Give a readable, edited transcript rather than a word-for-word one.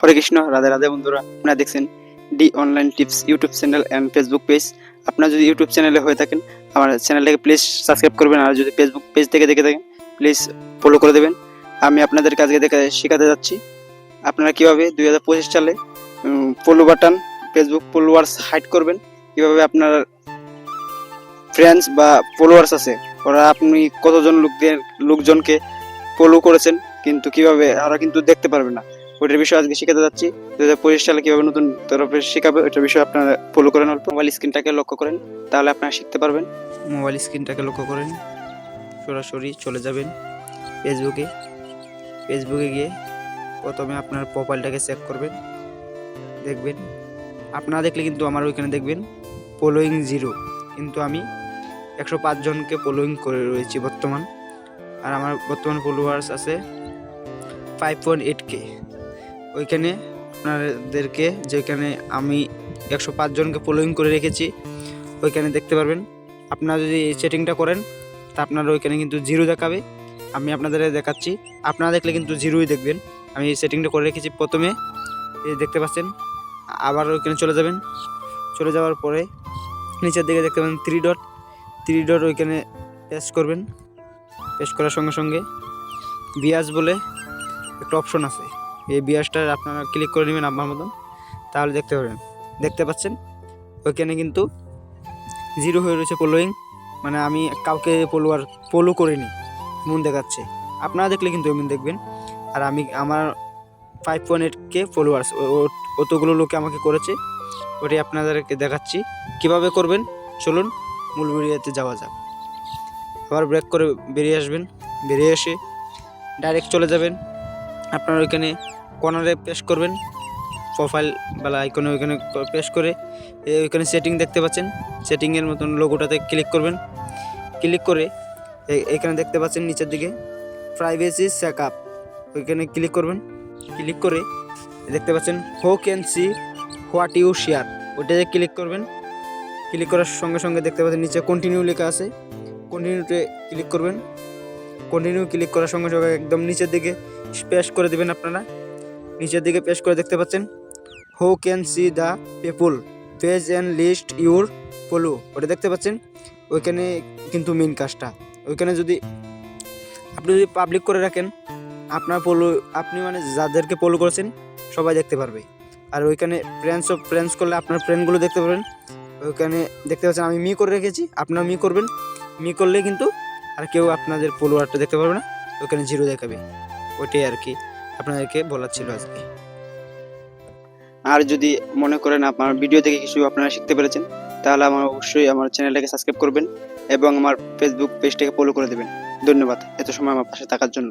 হরে কৃষ্ণ, রাধে রাধে বন্ধুরা। আপনারা দেখছেন D online tips YouTube channel and Facebook page. আপনারা যদি ইউটিউব চ্যানেলে হয়ে থাকেন, আমার চ্যানেলটাকে প্লিজ সাবস্ক্রাইব করবেন, আর যদি ফেসবুক পেজ থেকে দেখে থাকেন প্লিজ ফলো করে দেবেন। আমি আপনাদের কাছে শেখাতে যাচ্ছি আপনারা কীভাবে 2025 সালে follow button, Facebook followers hide করবেন, কীভাবে আপনার ফ্রেন্ডস বা ফলোয়ার্স আছে ওরা আপনি কতজন লোকজনকে ফলো করেছেন কিন্তু কীভাবে ওরা কিন্তু দেখতে পারবে না, ওইটার বিষয়ে আজকে শেখাতে যাচ্ছি। 2025 সালে কীভাবে নতুন তরফে শেখাবে ওইটার বিষয়ে আপনারা ফলো করেন। অল্প মোবাইল স্ক্রিনটাকে লক্ষ্য করেন, তাহলে আপনারা শিখতে পারবেন। মোবাইল স্ক্রিনটাকে লক্ষ্য করেন, সরাসরি চলে যাবেন ফেসবুকে গিয়ে প্রথমে আপনার প্রোফাইলটাকে চেক করবেন। দেখবেন আপনারা দেখলে কিন্তু আমার ওইখানে দেখবেন ফলোয়িং 0, কিন্তু আমি 105 জনকে ফলোয়িং করে রয়েছি বর্তমান, আর আমার বর্তমান ফলোয়ার্স আছে 5.8K। ওইখানে আপনাদেরকে যেখানে আমি 105 জনকে ফলোয়িং করে রেখেছি ওইখানে দেখতে পারবেন। আপনারা যদি এই সেটিংটা করেন তা আপনারা ওইখানে কিন্তু 0 দেখাবে। আমি আপনাদের দেখাচ্ছি, আপনারা দেখলে কিন্তু 0ই দেখবেন। আমি এই সেটিংটা করে রেখেছি প্রথমে, এই দেখতে পাচ্ছেন। আবার ওইখানে চলে যাবেন, চলে যাওয়ার পরে নিচের দিকে দেখতে পাবেন 3 ডট, ওইখানে প্রেস করবেন। প্রেস করার সঙ্গে সঙ্গে বিয়াস বলে একটা অপশন আছে, এই বিয়াসটা আপনারা ক্লিক করে নেবেন আপনার মতন, তাহলে দেখতে পাচ্ছেন ওইখানে কিন্তু 0 হয়ে রয়েছে ফলোয়িং, মানে আমি কাউকে ফলো করিনি এমন দেখাচ্ছে। আপনারা দেখলে কিন্তু এমন দেখবেন। আর আমার 5.8K ফলোয়ার্স, অতগুলো লোকে আমাকে করেছে, ওটাই আপনাদেরকে দেখাচ্ছি কিভাবে করবেন। চলুন মূল ভিডিওতে যাওয়া যাক। আবার ব্রেক করে বেরিয়ে আসবেন, বেরিয়ে এসে ডাইরেক্ট চলে যাবেন। আপনারা ওইখানে কর্নারে প্রেস করবেন, প্রোফাইল বা আইকনে ওইখানে প্রেস করে ওইখানে সেটিং দেখতে পাচ্ছেন, সেটিংয়ের মতন লোগোটাতে ক্লিক করবেন। ক্লিক করে এখানে দেখতে পাচ্ছেন নিচের দিকে প্রাইভেসি চেকআপ, ওইখানে ক্লিক করবেন। ক্লিক করে দেখতে পাচ্ছেন who can see what you share, ওইটাতে ক্লিক করবেন। ক্লিক করার সঙ্গে সঙ্গে দেখতে পাচ্ছেন নিচে কন্টিনিউ লেখা আছে, কন্টিনিউতে ক্লিক করবেন। কন্টিনিউ ক্লিক করার সঙ্গে সঙ্গে একদম নিচের দিকে প্রেস করে দেবেন। আপনারা নিচের দিকে প্রেস করে দেখতে পাচ্ছেন who can see the people page and list your follow, ওটা দেখতে পাচ্ছেন। ওইখানে কিন্তু মেন কাজটা, ওইখানে আপনি যদি পাবলিক করে রাখেন, আপনি মানে যাদেরকে ফলো করেছেন সবাই দেখতে পারবে। আর ওইখানে ফ্রেন্ডস করলে আপনার ফ্রেন্ডগুলো দেখতে পারবেন। ওইখানে দেখতে পাচ্ছেন আমি মি করে রেখেছি, আপনারা মি করবেন। মি করলে কিন্তু আর কেউ আপনাদের ফলোয়ারটা দেখতে পারবে না, ওইখানে 0 দেখাবে। ওইটাই আর কি আপনাদেরকে বলার ছিল আজকে। আর যদি মনে করেন আপনার ভিডিও থেকে কিছু আপনারা শিখতে পেরেছেন, তাহলে অবশ্যই আমার চ্যানেলটাকে সাবস্ক্রাইব করবেন এবং আমার ফেসবুক পেজটাকে ফলো করে দেবেন। ধন্যবাদ এত সময় আমার পাশে থাকার জন্য।